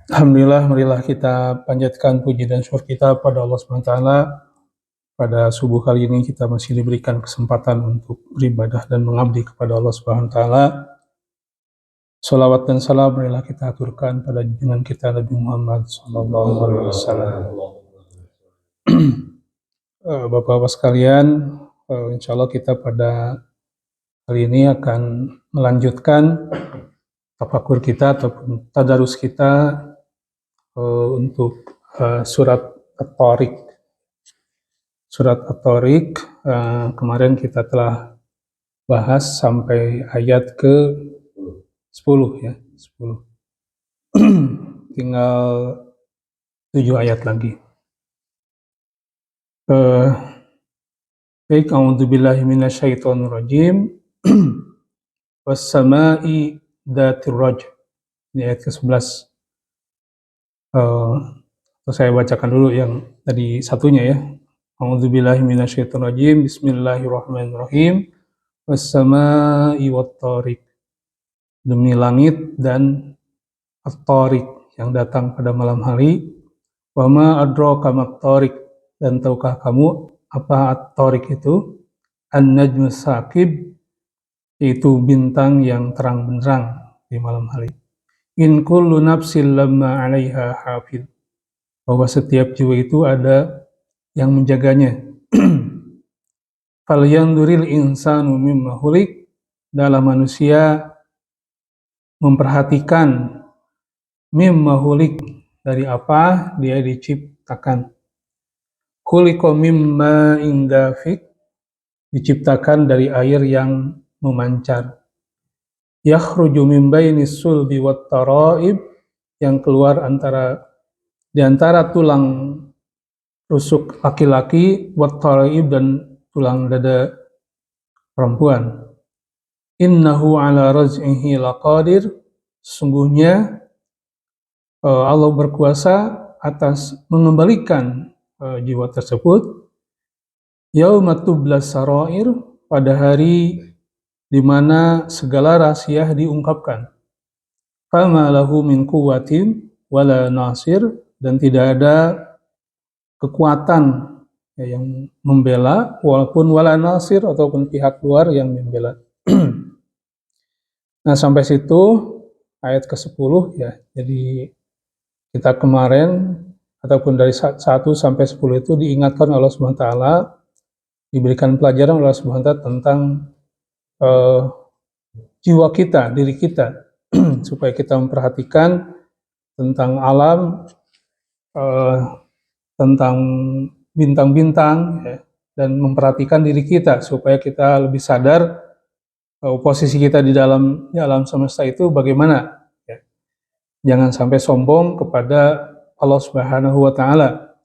Alhamdulillah, marilah kita panjatkan puji dan syukur kita pada Allah SWT. Pada subuh kali ini kita masih diberikan kesempatan untuk beribadah dan mengabdi kepada Allah SWT. Salawat dan salam marilah kita aturkan pada junjungan kita Nabi Muhammad SAW. Bapak-bapak sekalian, insya Allah kita pada kali ini akan melanjutkan tafakur kita ataupun tadarus kita untuk surat At-Tariq. Surat At-Tariq, kemarin kita telah bahas sampai ayat ke 10 ya, 10. Tinggal 7 ayat lagi. Baik, a'udzubillahi minasyaitonirrajim. Was-sama'i dzatir rajm. Ini ayat ke-11. Saya bacakan dulu yang tadi satunya ya. A'udzubillahi minasyaitonirrajim. Bismillahirrahmanirrahim. Was-sama'i wat-tariq. Demi langit dan at-tariq yang datang pada malam hari. Wa ma adraka mat-tariq, dan tahukah kamu apa at-tariq itu? An-najmus saqib, yaitu bintang yang terang benderang di malam hari. In kullu nafsin lamma 'alaiha hafidh, bahwa setiap jiwa itu ada yang menjaganya. Falyanzuril insanu mimma khuliq, dalam manusia memperhatikan mimma khuliq, dari apa dia diciptakan. Khuliqa mimma indafik, diciptakan dari air yang memancar. Yakhruju min bainis sulbi wat taraib, yang keluar di antara tulang rusuk laki-laki, wat taraib, dan tulang dada perempuan. Innahu ala raz'ihi laqadir, sesungguhnya Allah berkuasa atas mengembalikan jiwa tersebut. Yauma tublas sarair, pada hari di mana segala rahasia diungkapkan. Fama lahu min quwwatin wala nasir, dan tidak ada kekuatan yang membela, walaupun wala nasir, ataupun pihak luar yang membela. Nah, sampai situ ayat ke-10 ya. Jadi kita kemarin ataupun dari 1 sampai 10 itu diingatkan oleh Allah SWT, diberikan pelajaran oleh Allah SWT tentang jiwa kita, diri kita, supaya kita memperhatikan tentang alam, tentang bintang-bintang ya, dan memperhatikan diri kita supaya kita lebih sadar posisi kita di alam semesta itu bagaimana ya. Jangan sampai sombong kepada Allah Subhanahu wa Ta'ala.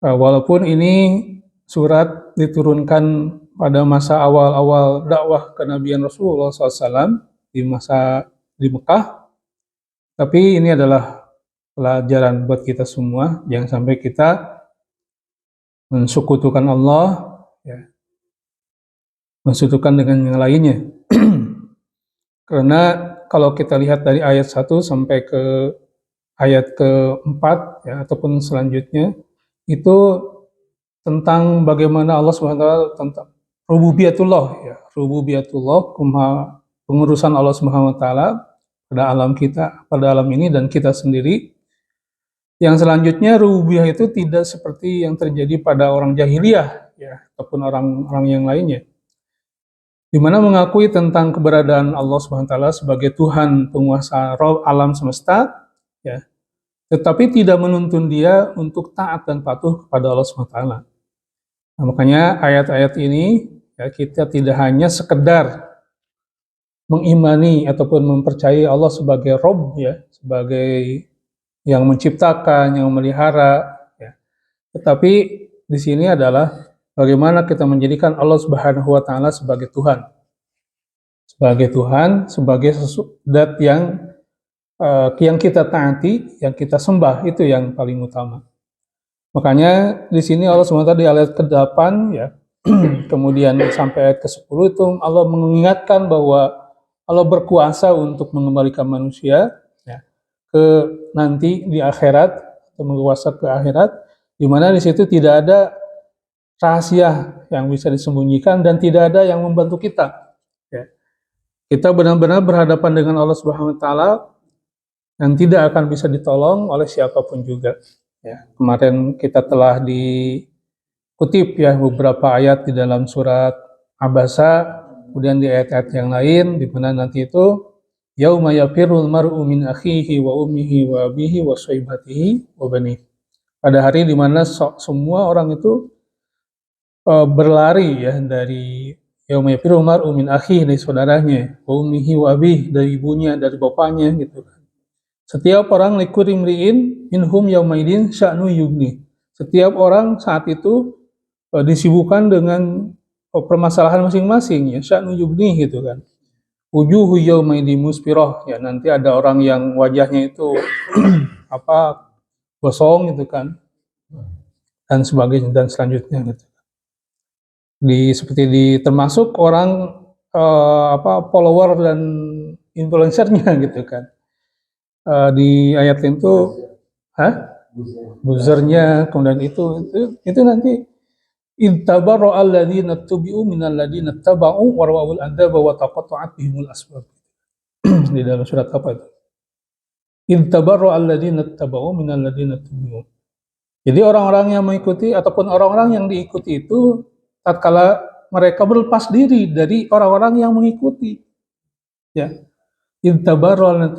Walaupun ini surat diturunkan pada masa awal-awal dakwah kenabian Rasulullah SAW di Mekah, tapi ini adalah pelajaran buat kita semua. Jangan sampai kita mensekutukan Allah ya, mensekutukan dengan yang lainnya. Karena kalau kita lihat dari ayat 1 sampai ke ayat ke-4 ya, ataupun selanjutnya, itu tentang bagaimana Allah SWT, tentang rububiyatullah ya, rububiyatullah, pengurusan Allah SWT pada alam kita, pada alam ini dan kita sendiri. Yang selanjutnya, rububiyah itu tidak seperti yang terjadi pada orang jahiliyah ya, ataupun orang-orang yang lainnya, di mana mengakui tentang keberadaan Allah SWT sebagai Tuhan penguasa alam semesta ya, tetapi tidak menuntun dia untuk taat dan patuh kepada Allah SWT. Nah, makanya ayat-ayat ini ya, kita tidak hanya sekedar mengimani ataupun mempercayai Allah sebagai Rabb ya, sebagai yang menciptakan, yang memelihara ya, tetapi di sini adalah bagaimana kita menjadikan Allah Subhanahu wa Ta'ala sebagai Tuhan. Sebagai Tuhan, sebagai zat yang kita taati, yang kita sembah, itu yang paling utama. Makanya di sini Allah SWT di ayat ke-8 ya, kemudian sampai ayat ke-10 itu Allah mengingatkan bahwa Allah berkuasa untuk mengembalikan manusia ya, ke nanti di akhirat, atau menguasa ke akhirat, di mana di situ tidak ada rahasia yang bisa disembunyikan dan tidak ada yang membantu kita. Ya. Kita benar-benar berhadapan dengan Allah Subhanahu Wa Taala yang tidak akan bisa ditolong oleh siapapun juga. Ya. Kemarin kita telah dikutip ya beberapa ayat di dalam surat Abasa, kemudian di ayat-ayat yang lain di mana nanti itu yauma yafirrul mar'u min akhihi wa ummihi wa abihi wa sahibatihi wa banihi. Pada hari di mana semua orang itu berlari ya dari yauma yafirrul mar'u min akhihi, dari saudaranya, wa ummihi wa abihi, dari ibunya, dari bapaknya gitu. Setiap orang likulli imri'in minhum yaumaidin sya'nu yughni. Setiap orang saat itu disibukkan dengan permasalahan masing-masing ya, sya'nu yughni gitu kan. Wujuhu yaumaidin musfirah, ya nanti ada orang yang wajahnya itu apa gosong gitu kan, dan sebagainya dan selanjutnya gitu. Seperti termasuk orang follower dan influencernya gitu kan. Di ayat itu, buzernya, kemudian itu nanti intabarra alladzina tubi'u minal ladzina taba'u wa ra'ul adzaba wa taqatta'at bihimul asbab. Di dalam surat apa itu? Intabarra alladzina taba'u minal ladzina tubi'u. Jadi orang-orang yang mengikuti ataupun orang-orang yang diikuti itu tatkala mereka berlepas diri dari orang-orang yang mengikuti. Ya. Intabarra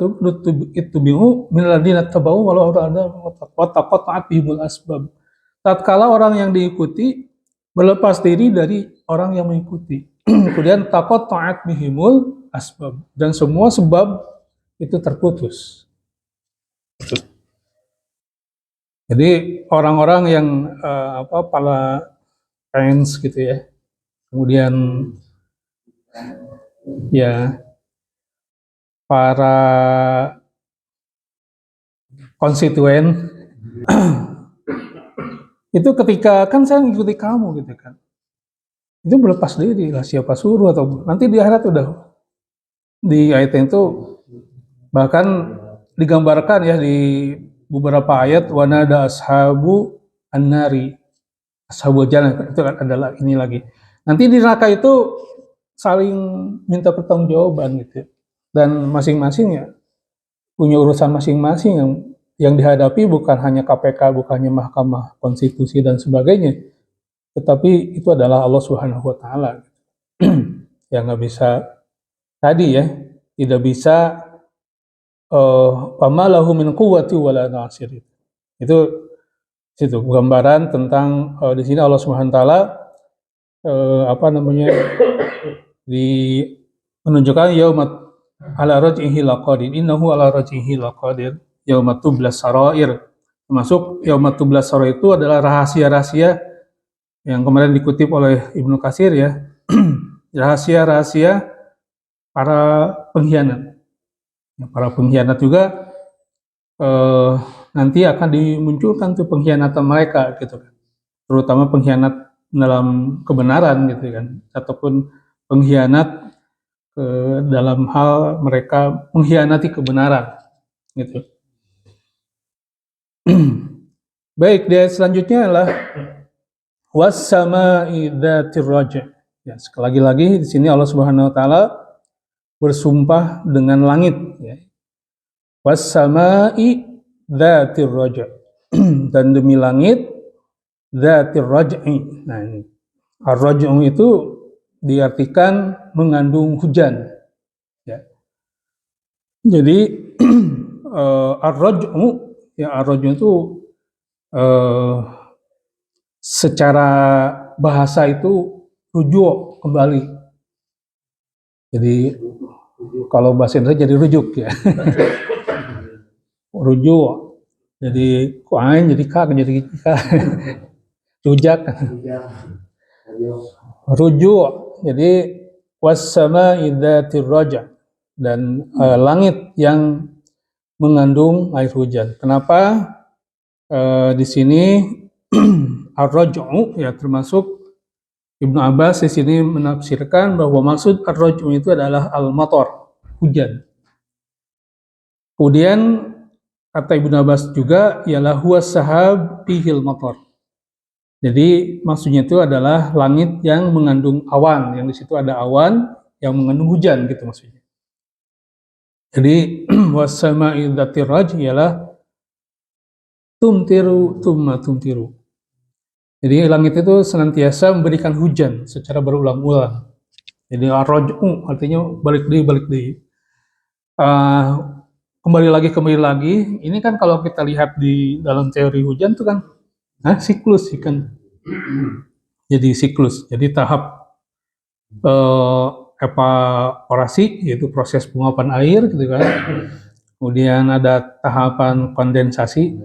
ittubi'u minal ladzina taba'u wa ra'ul adzaba wa taqatta'at bihimul asbab. Tatkala orang yang diikuti berlepas diri dari orang yang mengikuti. Kemudian taqatta'at bihimul asbab, dan semua sebab itu terputus. Jadi orang-orang yang para fans gitu ya, kemudian ya para konstituen itu ketika kan saya mengikuti kamu gitu kan, itu berlepas diri lah, siapa suruh, atau nanti di akhirat udah di ayat itu bahkan digambarkan ya di beberapa ayat, wanada ashabu an-nari, ashabul jannah, itu adalah ini lagi. Nanti di neraka itu saling minta pertanggungjawaban gitu. Dan masing-masing ya punya urusan masing-masing yang dihadapi bukan hanya KPK, bukan hanya Mahkamah Konstitusi dan sebagainya, tetapi itu adalah Allah Subhanahu Wa Taala. Yang nggak bisa tadi ya, tidak bisa pamalahu min quwwati wala nasir. Itu situ gambaran tentang di sini Allah Subhanahu Wa Taala menunjukkan yaumat ala raj'ihi laqadir, innahu ala raj'ihi laqadir, yaumat tublas sarair. Termasuk yaumat tublas sarair itu adalah rahasia-rahasia yang kemarin dikutip oleh Ibnu Katsir ya. Rahasia-rahasia para pengkhianat. Para pengkhianat juga nanti akan dimunculkan tuh pengkhianatan mereka gitu kan. Terutama pengkhianat dalam kebenaran gitu kan, ataupun pengkhianat dalam hal mereka mengkhianati kebenaran gitu. Baik, dia selanjutnya adalah was-sama'i dzatir raja'. Ya, sekali lagi di sini Allah Subhanahu Wa Taala bersumpah dengan langit ya. Was-sama'i dzatir raja'. Dan demi langit dzatir raj'i. Nah ini ar-raj'u itu diartikan mengandung hujan ya. Jadi ar-raj'u ya, ar-raj'u itu secara bahasa itu rujuk kembali. Jadi kalau bahasa Indonesia jadi rujuk ya. Rujuk. Jadi kuain jadi kak jadi kak. Rujak. Rujuk. Jadi was-sama'i dzatir raja', dan langit yang mengandung air hujan. Kenapa di sini ar-raj'u ya, termasuk Ibnu Abbas di sini menafsirkan bahwa maksud ar-raj'u itu adalah al-matar, hujan. Kemudian kata Ibnu Abbas juga ialah huwas sahab fihil matar. Jadi maksudnya itu adalah langit yang mengandung awan, yang di situ ada awan yang mengandung hujan gitu maksudnya. Jadi wasama'i dzatir raj ialah tumtiru tumma tumtiru. Jadi langit itu senantiasa memberikan hujan secara berulang-ulang. Jadi arroj'u artinya balik deui. Kembali lagi. Ini kan kalau kita lihat di dalam teori hujan itu kan siklus kan. Jadi siklus. Jadi tahap evaporasi yaitu proses penguapan air gitu kan. Kemudian ada tahapan kondensasi.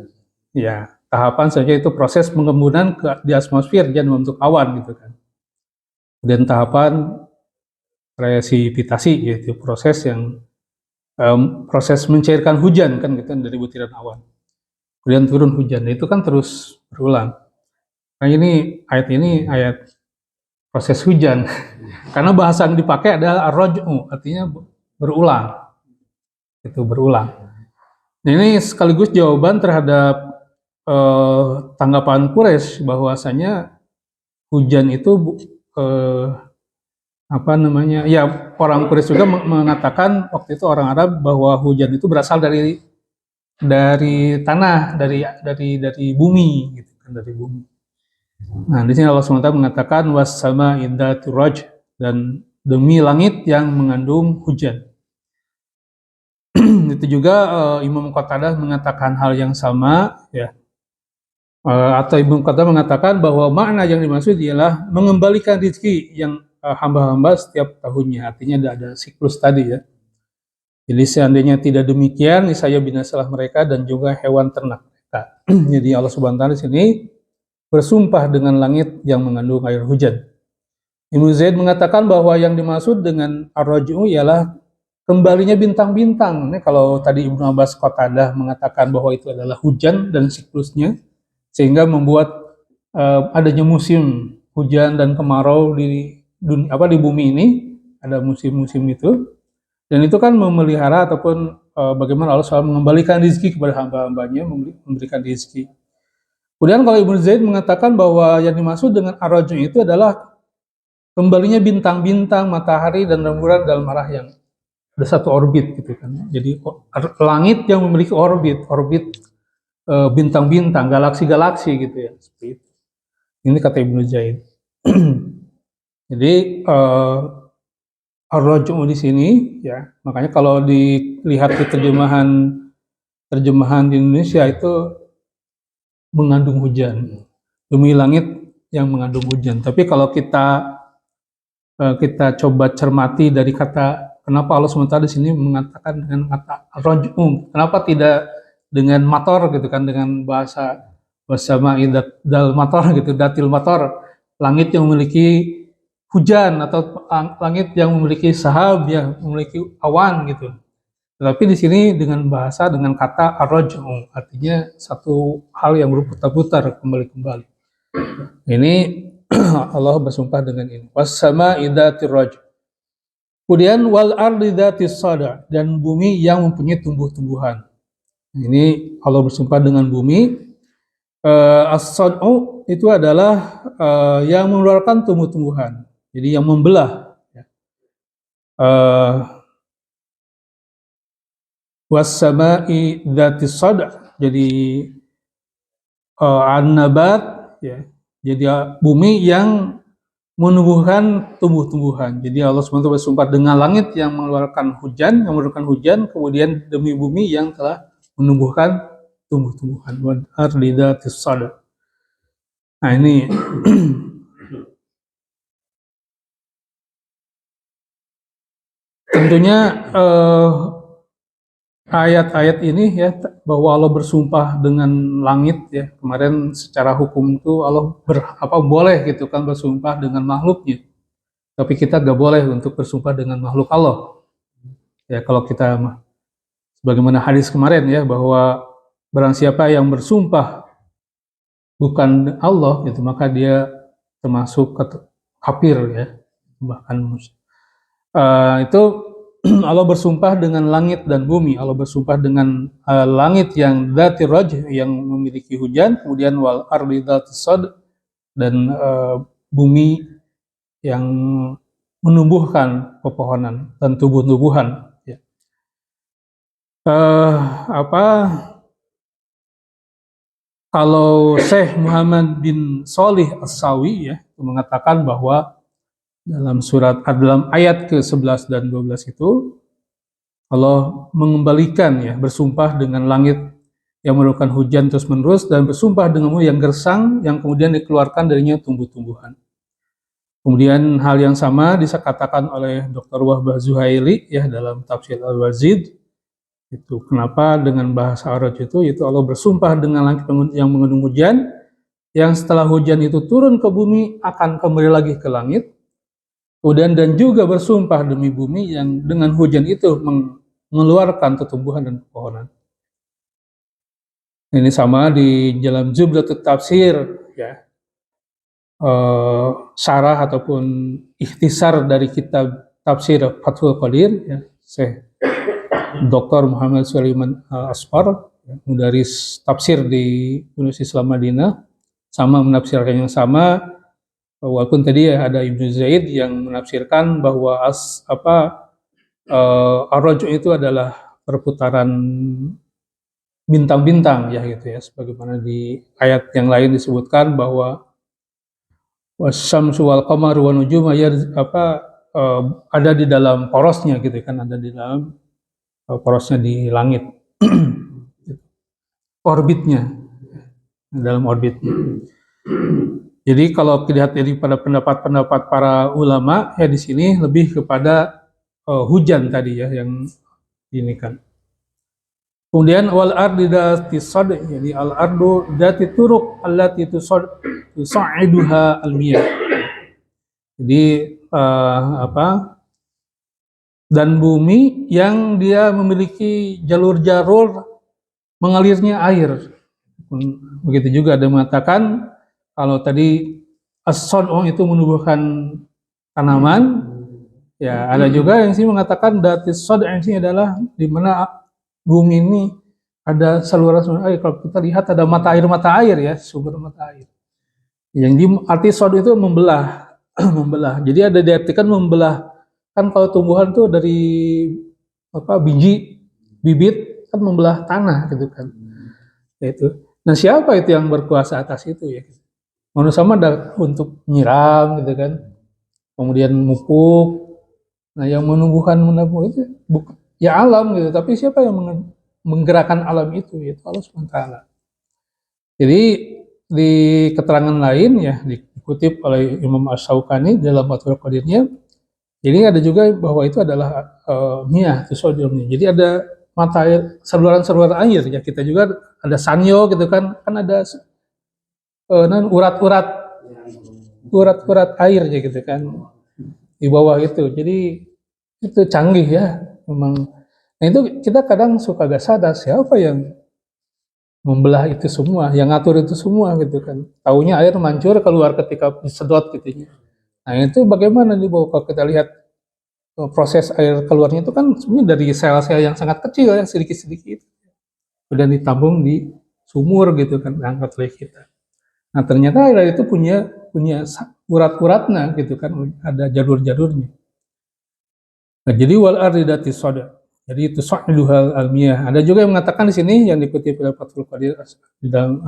Ya, tahapan saja itu proses pengembunan di atmosfer dan membentuk awan gitu kan. Kemudian tahapan presipitasi yaitu proses yang proses mencairkan hujan kan gitu dari butiran awan. Kemudian turun hujan. Itu kan terus berulang. Nah, ayat ini ayat proses hujan. Karena bahasa yang dipakai adalah ar-raj'u, artinya berulang. Itu berulang. Nah, ini sekaligus jawaban terhadap tanggapan Quraisy bahwasanya hujan itu orang Quraisy juga mengatakan waktu itu orang Arab bahwa hujan itu berasal dari tanah, dari bumi gitu kan, dari bumi. Nah, di sini Allah SWT mengatakan was-sama'i dzatir raj, dan demi langit yang mengandung hujan. Itu juga Imam Qatadah mengatakan hal yang sama ya. Atau Ibnu Qatadah mengatakan bahwa makna yang dimaksud ialah mengembalikan rezeki yang hamba-hamba setiap tahunnya. Artinya ada siklus tadi ya. Jadi seandainya tidak demikian, niscaya binasalah mereka dan juga hewan ternak mereka. Jadi Allah Subhanahu wa taala di sini bersumpah dengan langit yang mengandung air hujan. Ibnu Zaid mengatakan bahwa yang dimaksud dengan ar-raj'u ialah kembalinya bintang-bintang. Ini kalau tadi Ibnu Abbas Qatadah mengatakan bahwa itu adalah hujan dan siklusnya, sehingga membuat adanya musim hujan dan kemarau di bumi ini, ada musim-musim itu, dan itu kan memelihara ataupun bagaimana Allah SWT mengembalikan rezeki kepada hamba-hambanya, memberikan rezeki. Kemudian kalau Ibnu Zaid mengatakan bahwa yang dimaksud dengan ar-raj'u itu adalah kembalinya bintang-bintang, matahari dan rembulan dalam arah yang ada satu orbit gitu kan. Jadi langit yang memiliki orbit bintang-bintang, galaksi-galaksi gitu ya, seperti itu. Ini kata Ibnu Zaid. Jadi ar-raj'u di sini ya, makanya kalau dilihat di terjemahan di Indonesia itu mengandung hujan, demi langit yang mengandung hujan. Tapi kalau kita coba cermati dari kata, kenapa Allah SWT di sini mengatakan dengan kata ar-raj'u, kenapa tidak dengan mator gitu kan, dengan bahasa dal mator gitu, datil mator, langit yang memiliki hujan atau langit yang memiliki sahab, yang memiliki awan gitu. Tetapi di sini dengan kata ar-raj'u, artinya satu hal yang berputar-putar kembali-kembali. Ini Allah bersumpah dengan ini. Was-sama'i dzatir raj. Kemudian wal ardi dzatis sada, dan bumi yang mempunyai tumbuh-tumbuhan. Ini Allah bersumpah dengan bumi. As-sad'u itu adalah yang mengeluarkan tumbuh-tumbuhan. Jadi yang membelah. Was-sama'i dzatis sada. Jadi an-nabat ya. Jadi bumi yang menumbuhkan tumbuh-tumbuhan. Jadi Allah SWT bersumpah dengan langit yang mengeluarkan hujan, kemudian demi bumi yang telah menumbuhkan tumbuh-tumbuhan. Wal ardi dzatis sada. Nah, ini tentunya ayat-ayat ini ya, bahwa Allah bersumpah dengan langit ya, kemarin secara hukum itu Allah boleh gitu kan bersumpah dengan makhluknya, tapi kita gak boleh untuk bersumpah dengan makhluk Allah ya. Kalau kita sebagaimana hadis kemarin ya, bahwa barang siapa yang bersumpah bukan Allah itu, maka dia termasuk kafir ya, bahkan itu Allah bersumpah dengan langit dan bumi. Allah bersumpah dengan langit yang dzatir raj, yang memiliki hujan, kemudian wal ardi dzatis sad, dan bumi yang menumbuhkan pepohonan dan tumbuh-tumbuhan. Ya. Apa kalau Syekh Muhammad bin Shalih As-Sawi ya mengatakan bahwa dalam ayat ke-11 dan 12 itu Allah mengembalikan ya bersumpah dengan langit yang menurunkan hujan terus-menerus dan bersumpah dengan bumi yang gersang yang kemudian dikeluarkan darinya tumbuh-tumbuhan. Kemudian hal yang sama dikatakan oleh Dr. Wahbah Zuhaili ya dalam tafsir Al-Wazid. Itu kenapa dengan bahasa Arab itu Allah bersumpah dengan langit yang mengandung hujan, yang setelah hujan itu turun ke bumi akan kembali lagi ke langit. Kemudian dan juga bersumpah demi bumi yang dengan hujan itu mengeluarkan tumbuhan dan pepohonan. Ini sama di dalam Zubdatut Tafsir ya. Syarah ataupun ikhtisar dari kitab tafsir Fathul Qadir ya, Syekh Dr. Muhammad Sulaiman Asfar, mudaris tafsir di Universitas Islam Madinah, sama menafsirkan yang sama, walaupun tadi ada Ibnu Zaid yang menafsirkan bahwa ar-raj'u itu adalah perputaran bintang-bintang ya gitu ya, sebagaimana di ayat yang lain disebutkan bahwa wasyamsu wal qamaru wan nujum ada di dalam porosnya gitu kan, ada di dalam porosnya di langit, orbitnya, dalam orbitnya. Jadi kalau dilihat dari pada pendapat-pendapat para ulama ya di sini lebih kepada hujan tadi ya yang ini kan. Kemudian wal ardi dati sad, jadi al ardu dati turuq allati tusaiduha al miyah. Jadi dan bumi yang dia memiliki jalur-jalur mengalirnya air. Begitu juga ada mengatakan kalau tadi as-sad'u itu menumbuhkan tanaman, ya ada juga yang sih mengatakan datis sad'u ini adalah di mana bumi ini ada saluran air. Kalau kita lihat ada mata air ya, sumber mata air. Yang arti sad'u itu membelah, membelah. Jadi ada diartikan membelah. Kan kalau tumbuhan tuh dari bibit kan membelah tanah gitu kan. Itu. Nah, siapa itu yang berkuasa atas itu ya? Manusia ada untuk nyiram gitu kan. Kemudian mupuk. Nah, yang menumbuhkan itu ya alam gitu, tapi siapa yang menggerakkan alam itu? Yaitu Allah SWT. Jadi di keterangan lain ya dikutip oleh Imam Asy-Syaukani dalam Fathul Qadirnya. Jadi ada juga bahwa itu adalah miyah tusodilnya. Jadi ada mata air, saluran-saluran air ya, kita juga ada sanyo gitu kan ada urat-urat air ya gitu kan di bawah itu. Jadi itu canggih ya memang. Nah itu kita kadang suka gak sadar siapa yang membelah itu semua, yang ngatur itu semua gitu kan. Taunya air mancur keluar ketika disedot gitu. Nah itu bagaimana nih bahwa kalau kita lihat proses air keluarnya itu kan sebenarnya dari sel-sel yang sangat kecil ya, sedikit-sedikit. Kemudian ditampung di sumur gitu kan, diangkat oleh kita. Nah ternyata air itu punya urat-uratnya gitu kan, ada jalur-jalurnya. Nah, jadi wal ardi dati sada. Jadi itu sa'luhal almiyah. Ada juga yang mengatakan di sini yang dikutip oleh Fathul Qadir di dalam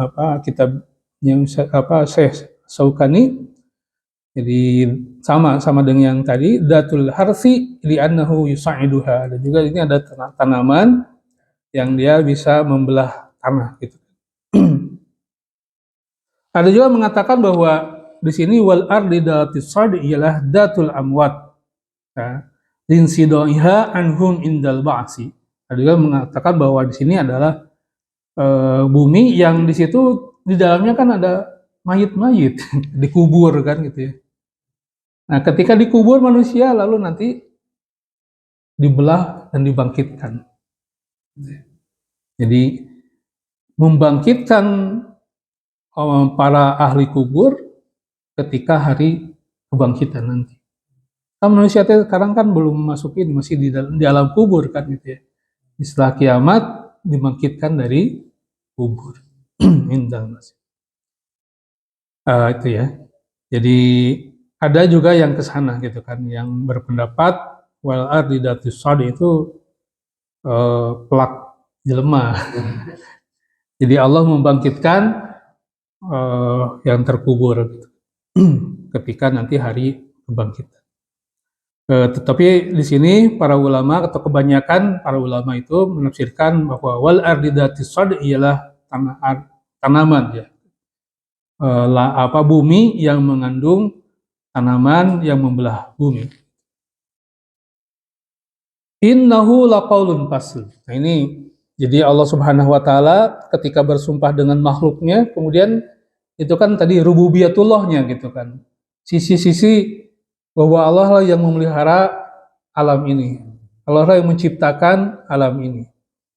kitab yang Syekh Syaukani. Jadi sama dengan yang tadi datul harsi li'annahu yusa'iduha. Dan juga ini ada tanaman yang dia bisa membelah tanah gitu. Ada juga mengatakan bahwa di sini wal ardi datis sad ialah datul amwat. Ya. Linsidoiha anhum indal ba'si. Ada juga mengatakan bahwa di sini adalah bumi yang di situ di dalamnya kan ada mayit-mayit dikubur kan gitu ya. Nah, ketika dikubur manusia lalu nanti dibelah dan dibangkitkan. Jadi membangkitkan para ahli kubur ketika hari kebangkitan nanti. manusia sekarang kan belum masukin, masih di alam kubur kan gitu ya. Setelah kiamat dibangkitkan dari kubur. Indal masih. Itu ya. Jadi ada juga yang ke sana gitu kan, yang berpendapat wal ardi datus sadi itu pelak jelema. Jadi Allah membangkitkan yang terkubur gitu. Ketika nanti hari kebangkitan. Tetapi di sini para ulama atau kebanyakan para ulama itu menafsirkan bahwa wal ardi datus sadi ialah tanaman ya. Bumi yang mengandung tanaman yang membelah bumi. Innahu laqaulun fasl. Nah ini jadi Allah Subhanahu wa taala ketika bersumpah dengan makhluknya, kemudian itu kan tadi rububiyatullahnya gitu kan. Sisi-sisi bahwa Allah lah yang memelihara alam ini. Allah lah yang menciptakan alam ini.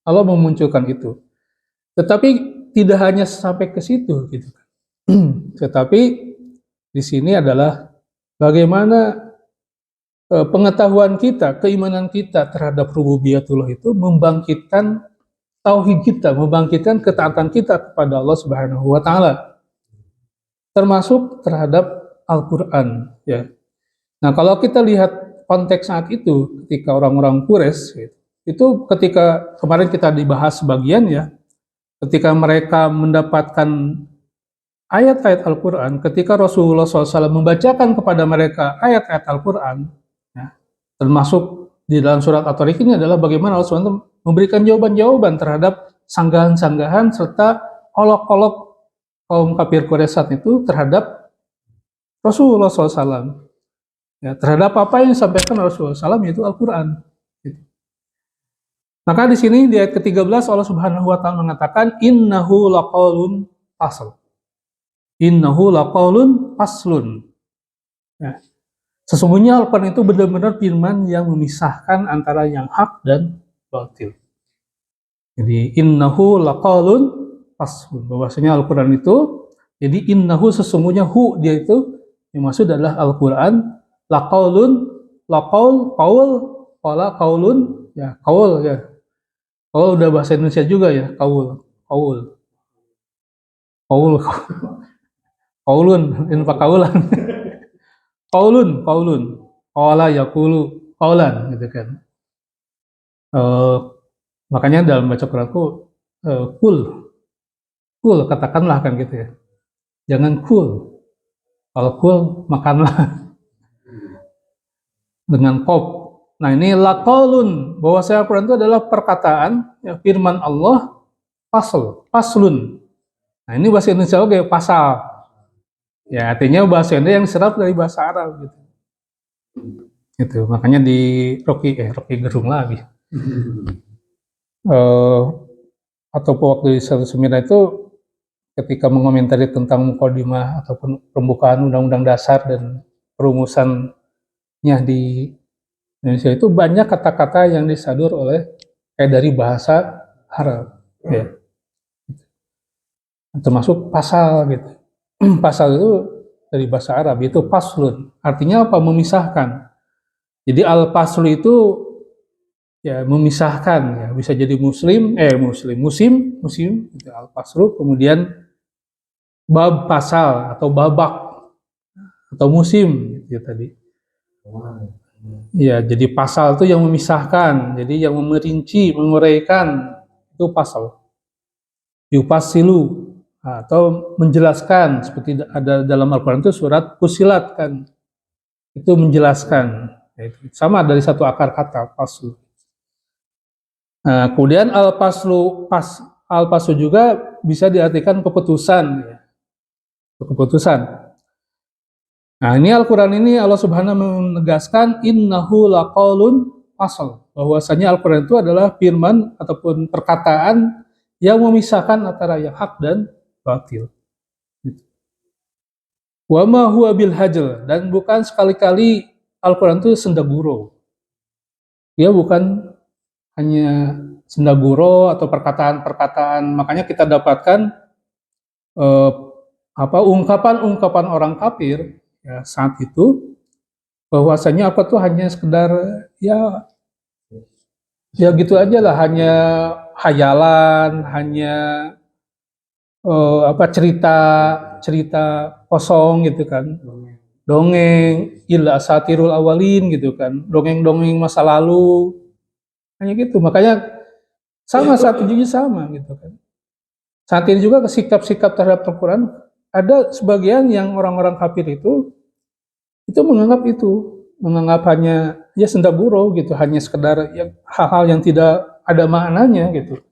Allah memunculkan itu. Tetapi tidak hanya sampai ke situ gitu kan. Tetapi di sini adalah bagaimana pengetahuan kita, keimanan kita terhadap rububiyatullah itu membangkitkan tauhid kita, membangkitkan ketaatan kita kepada Allah Subhanahu wa taala. Termasuk terhadap Al-Qur'an ya. Nah, kalau kita lihat konteks saat itu ketika orang-orang Quraisy itu ketika kemarin kita dibahas sebagian ya, ketika mereka mendapatkan ayat-ayat Al-Qur'an, ketika Rasulullah SAW membacakan kepada mereka ayat-ayat Al-Qur'an, ya, termasuk di dalam surat At-Tariq ini adalah bagaimana Allah SWT memberikan jawaban-jawaban terhadap sanggahan-sanggahan serta olok-olok kaum kafir Quraisy itu terhadap Rasulullah SAW. Ya, terhadap apa yang disampaikan Rasulullah SAW yaitu Al-Quran. Gitu. Maka di sini di ayat ke-13 Allah Subhanahu wa taala mengatakan innahu laqaulun fasl. Innahu laqaulun faslun. Ya. Sesungguhnya Al-Quran itu benar-benar firman yang memisahkan antara yang hak dan batil. Jadi innahu laqaulun faslun. Bahwasanya Al-Quran itu, jadi innahu sesungguhnya dia itu yang maksud adalah Al-Quran. Laqaulun, laqaul, qaul, qala qaulun, ya qaul ya. Qaul udah bahasa Indonesia juga ya, qaul, qaul. Qaul, qaulun, ini pak kaulan. Qaulun. Qala yaqulu qaulan gitu kan. Makanya dalam baca Quranku kul katakanlah kan gitu ya. Jangan kul. Kalau kul makanlah. Dengan qaf. Nah ini laqaulun, bahwa Al-Quran itu adalah perkataan ya, firman Allah faslun. Nah ini bahasa Indonesia kayak pasal. Ya artinya bahasa Indonesia yang serap dari bahasa Arab gitu. Gitu. Makanya di Rocky Gerung lagi. Atau waktu di satu seminar itu ketika mengomentari tentang mukadimah ataupun pembukaan Undang-Undang Dasar dan perumusannya di Indonesia itu banyak kata-kata yang disadur oleh dari bahasa Arab, ya. Termasuk pasal gitu. Pasal itu dari bahasa Arab itu paslun, artinya apa? Memisahkan. Jadi al-paslu itu ya memisahkan, ya bisa jadi musim, gitu, al-paslu, kemudian bab pasal atau babak atau musim gitu tadi. Ya, jadi pasal itu yang memisahkan, jadi yang merinci, menguraikan itu pasal. Yufasilu atau menjelaskan seperti ada dalam Al-Qur'an itu surat Fusilat kan. Itu menjelaskan. Sama dari satu akar kata paslu. Nah, kemudian al-paslu juga bisa diartikan keputusan ya. Keputusan. Nah, ini Al-Quran ini Allah Subhanahu menegaskan innahu laqaulun fasl, bahwasanya Al-Quran itu adalah firman ataupun perkataan yang memisahkan antara yang hak dan batil. Wa ma huwa bil hajl, dan bukan sekali-kali Al-Quran itu sendaguro. Dia bukan hanya sendaguro atau perkataan-perkataan, makanya kita dapatkan ungkapan-ungkapan orang kafir ya, saat itu bahwasanya apa tuh hanya sekedar ya ya gitu aja lah, hanya hayalan, hanya apa cerita cerita kosong gitu kan, dongeng, illa asatirul awalin gitu kan, dongeng-dongeng masa lalu, hanya gitu. Makanya sama saat ini sama gitu kan. Saat ini juga sikap-sikap terhadap Al-Quran, ada sebagian yang orang-orang kafir itu menganggap hanya ya senda gurau gitu, hanya sekedar ya, hal-hal yang tidak ada maknanya gitu.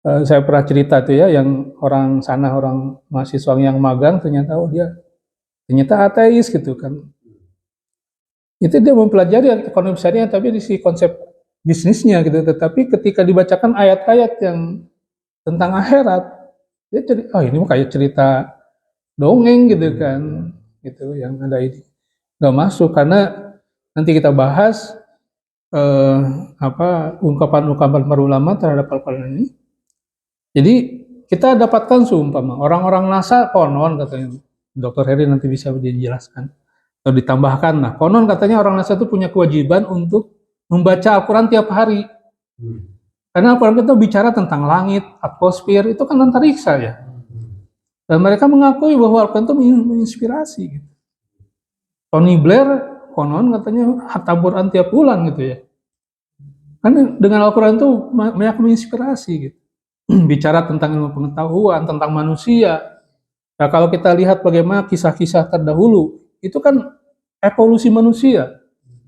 Saya pernah cerita tuh ya, yang orang sana, orang mahasiswa yang magang, ternyata oh dia ternyata ateis gitu kan. Itu dia mempelajari ekonomi syariah tapi di si konsep bisnisnya gitu. Tetapi ketika dibacakan ayat-ayat yang tentang akhirat, dia cerita, oh ini mah kayak cerita dongeng gitu kan, gitu yang ada ini nggak masuk karena nanti kita bahas eh, apa ungkapan-ungkapan para ulama terhadap Al-Quran ini. Jadi kita dapatkan seumpama orang-orang NASA konon katanya, Dr. Heri nanti bisa dijelaskan atau ditambahkan. Nah, konon katanya orang NASA itu punya kewajiban untuk membaca Al-Quran tiap hari. Karena Al-Quran itu bicara tentang langit, atmosfer, itu kan antariksa ya. Dan mereka mengakui bahwa Al-Quran itu menginspirasi. Gitu. Tony Blair konon katanya hataburan tiap bulan gitu ya. Karena dengan Al-Quran itu banyak menginspirasi gitu. Bicara tentang ilmu pengetahuan, tentang manusia. Nah, kalau kita lihat bagaimana kisah-kisah terdahulu, itu kan evolusi manusia.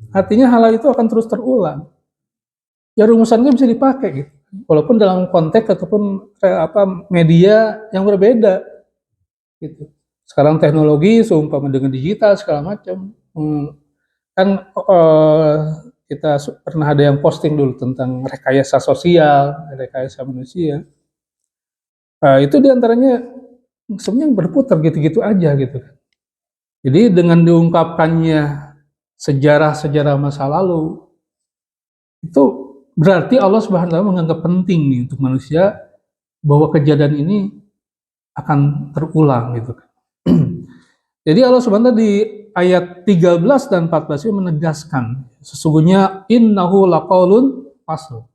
Artinya hal itu akan terus terulang. Ya rumusannya bisa dipakai gitu. Walaupun dalam konteks ataupun media yang berbeda gitu. Sekarang teknologi seumpama dengan digital segala macam. Kan kita pernah ada yang posting dulu tentang rekayasa sosial, rekayasa manusia. Itu diantaranya sebenarnya berputar gitu-gitu aja gitu kan. Jadi dengan diungkapkannya sejarah-sejarah masa lalu, itu berarti Allah Subhanahu wa taala menganggap penting nih untuk manusia bahwa kejadian ini akan terulang gitu kan. Jadi Allah Subhanahu wa taala di ayat 13 dan 14 ini menegaskan sesungguhnya innahu laqaulun fasl.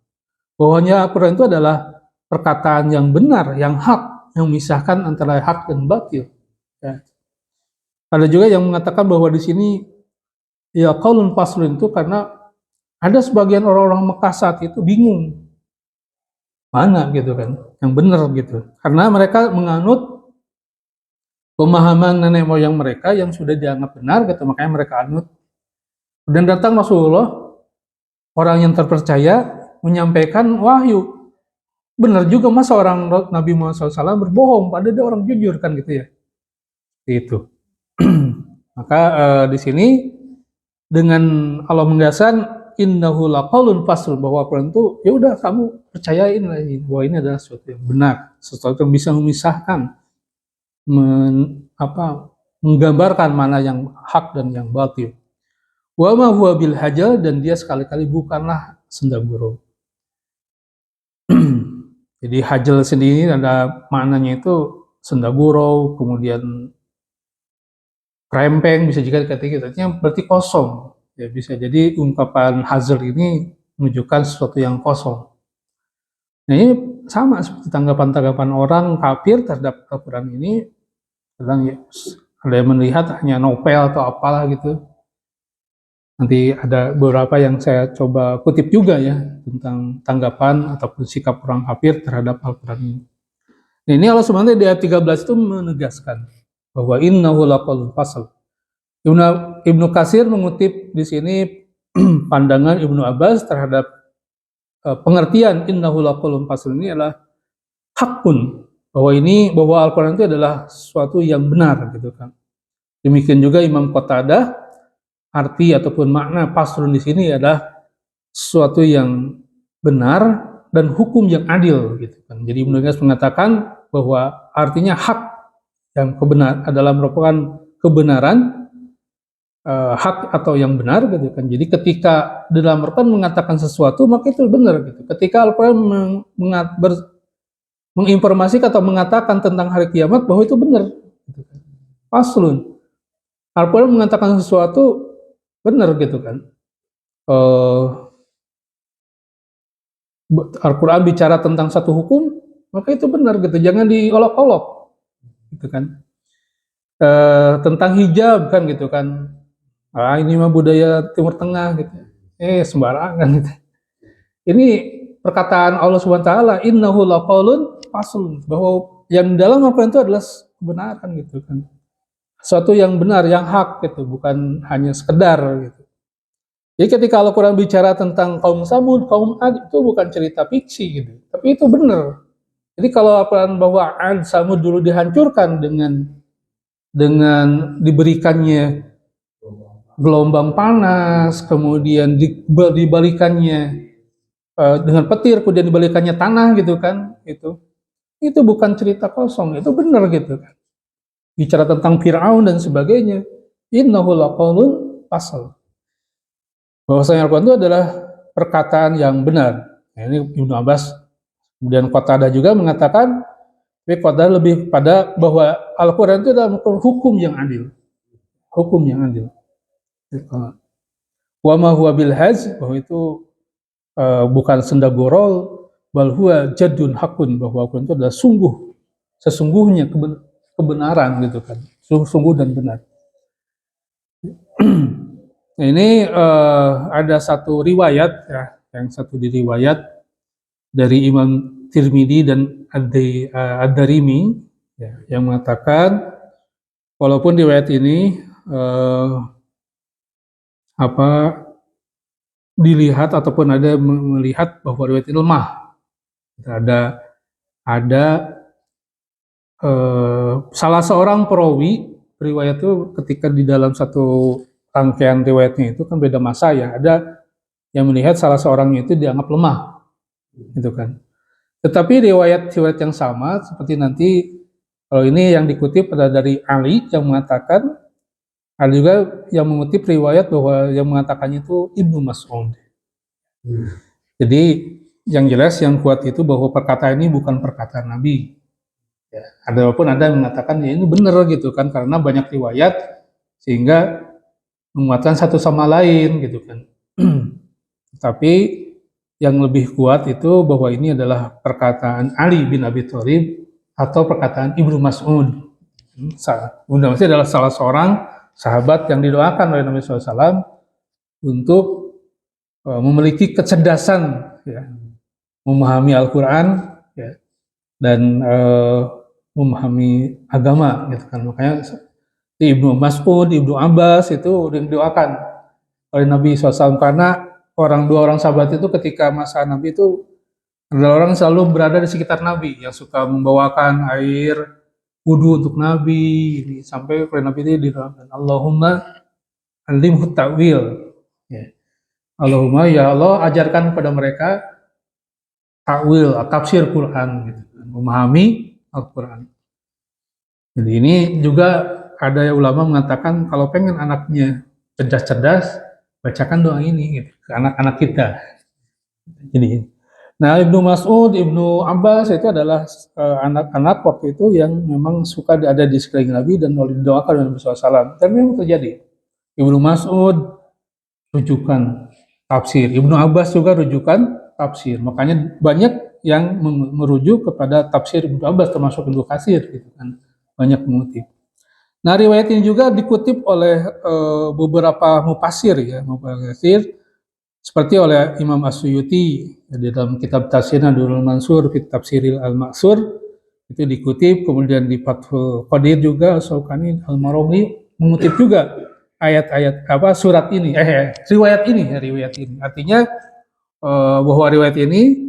Bahwanya Al-Quran itu adalah perkataan yang benar, yang hak, yang memisahkan antara hak dan batil. Ya. Ada juga yang mengatakan bahwa di sini ya qaulun faslun itu karena ada sebagian orang-orang Mekah saat itu bingung mana gitu kan, yang benar gitu. Karena mereka menganut pemahaman nenek moyang mereka yang sudah dianggap benar gitu, makanya mereka anut. Dan datang Rasulullah, orang yang terpercaya, menyampaikan wahyu. Benar juga masa orang Nabi Muhammad SAW berbohong, padahal dia orang jujur kan gitu ya. Itu. Maka di sini dengan Allah menegaskan innahu laqaulun fasl bahwa Al-Quran itu ya udah kamu percayain lah ini, bahwa ini adalah sesuatu yang benar, sesuatu yang bisa memisahkan, menggambarkan mana yang hak dan yang batil. Wa ma huwa bil hajal dan dia sekali-kali bukanlah senda gurau. Jadi hajal sendiri ada maknanya itu senda gurau, kemudian krempeng bisa juga dikatakan artinya berarti kosong. Ya bisa jadi ungkapan hazal ini menunjukkan sesuatu yang kosong. Nah ini sama seperti tanggapan-tanggapan orang kafir terhadap Al-Quran ini, kadang ya, ada yang melihat hanya novel atau apalah gitu. Nanti ada beberapa yang saya coba kutip juga ya tentang tanggapan ataupun sikap orang kafir terhadap Al-Quran ini. Nah, ini Allah SWT di ayat 13 itu menegaskan bahwa innahu laqaulun fasl. Ibnu Katsir mengutip di sini pandangan Ibnu Abbas terhadap pengertian innahu laqaulun fasl ini adalah hakun, bahwa Al-Quran itu adalah sesuatu yang benar gitu kan. Demikian juga Imam Qatadah, arti ataupun makna faslun di sini adalah sesuatu yang benar dan hukum yang adil gitu kan. Jadi Ibnu Abbas mengatakan bahwa artinya hak yang kebenar adalah merupakan kebenaran, hak atau yang benar gitu kan. Jadi ketika dalam Al-Quran mengatakan sesuatu maka itu benar gitu. Ketika Al-Quran menginformasikan atau mengatakan tentang hari kiamat bahwa itu benar gitu kan. Faslun. Al-Quran mengatakan sesuatu benar gitu kan. Eh, Al-Quran bicara tentang satu hukum, maka itu benar gitu, jangan diolok-olok gitu kan. Tentang hijab kan gitu kan, ini mah budaya Timur Tengah gitu, sembarangan gitu. Ini perkataan Allah Subhanahu Wa Taala, innahu laqaulun faslun, bahwa yang dalam Al-Quran itu adalah kebenaran gitu kan, sesuatu yang benar, yang hak gitu, bukan hanya sekedar gitu. Jadi ketika Al-Quran bicara tentang kaum Samud, kaum Ad, itu bukan cerita fiksi gitu, tapi itu benar. Jadi kalau Al-Quran bahwa Ad Samud dulu dihancurkan dengan diberikannya gelombang panas, kemudian dibalikannya dengan petir, kemudian dibalikannya tanah gitu kan, itu bukan cerita kosong, itu benar gitu kan. Bicara tentang Fir'aun dan sebagainya, innahu laqaulun fasl. Bahwasanya Al-Quran itu adalah perkataan yang benar. Nah, ini Ibnu Abbas. Kemudian Qatadah juga mengatakan, tapi Qatadah lebih pada bahwa Al-Quran itu adalah hukum yang adil. Hukum yang adil. Wa ma huwa bil haz, bahwa itu bukan senda gorol, bal huwa jadun hakun, bahwa Al-Quran itu adalah sesungguhnya kebenaran gitu kan. Sungguh dan benar. Nah, ini ada satu riwayat ya, yang satu diriwayat dari Imam Tirmidzi dan Ad-Darimi ya, yang mengatakan walaupun riwayat ini dilihat ataupun ada melihat bahwa riwayat ini lemah, ada salah seorang perawi riwayat itu ketika di dalam satu rangkaian riwayatnya itu kan beda masa ya, ada yang melihat salah seorangnya itu dianggap lemah gitu kan. Tetapi riwayat-riwayat yang sama seperti nanti kalau ini yang dikutip adalah dari Ali yang mengatakan, ada juga yang mengutip riwayat bahwa yang mengatakannya itu Ibnu Mas'ud. Jadi yang jelas yang kuat itu bahwa perkataan ini bukan perkataan Nabi. Ya, walaupun ada yang mengatakan ya ini benar gitu kan karena banyak riwayat sehingga menguatkan satu sama lain gitu kan. Tapi yang lebih kuat itu bahwa ini adalah perkataan Ali bin Abi Thalib atau perkataan Ibnu Mas'ud. Ibnu Mas'ud adalah salah seorang sahabat yang didoakan oleh Nabi SAW untuk memiliki kecerdasan ya, memahami Al-Quran ya, dan memahami agama gitu kan. Makanya Ibnu Mas'ud, Ibnu Abbas itu didoakan oleh Nabi SAW karena dua orang sahabat itu ketika masa Nabi itu adalah orang selalu berada di sekitar Nabi yang suka membawakan air wudhu untuk Nabi ini, sampai oleh Nabi itu didoakan Allahumma alimhu ta'wil ya. Allahumma ya Allah ajarkan kepada mereka ta'wil, tafsir Quran gitu, memahami Al-Quran. Jadi ini juga ada ulama mengatakan kalau pengen anaknya cerdas-cerdas, bacakan doa ini gitu, ke anak-anak kita. Jadi, nah Ibnu Mas'ud, Ibnu Abbas itu adalah anak-anak waktu itu yang memang suka ada di sekeliling Nabi dan didoakan oleh Nabi SAW. Dan memang terjadi. Ibnu Mas'ud rujukan tafsir, Ibnu Abbas juga rujukan tafsir. Makanya banyak yang merujuk kepada tafsir Ibnu Abbas termasuk Ibnu Katsir gitu kan. Banyak mengutip. Nah, riwayat ini juga dikutip oleh beberapa mufassir ya, mufassir seperti oleh Imam As-Suyuti di dalam kitab Tafsirnya Durrul Mansur fi Tafsiril Al-Ma'sur itu dikutip, kemudian di Fathul Qadir juga Syaukani Al-Maraghi mengutip juga ayat-ayat surat ini riwayat ini. Artinya bahwa riwayat ini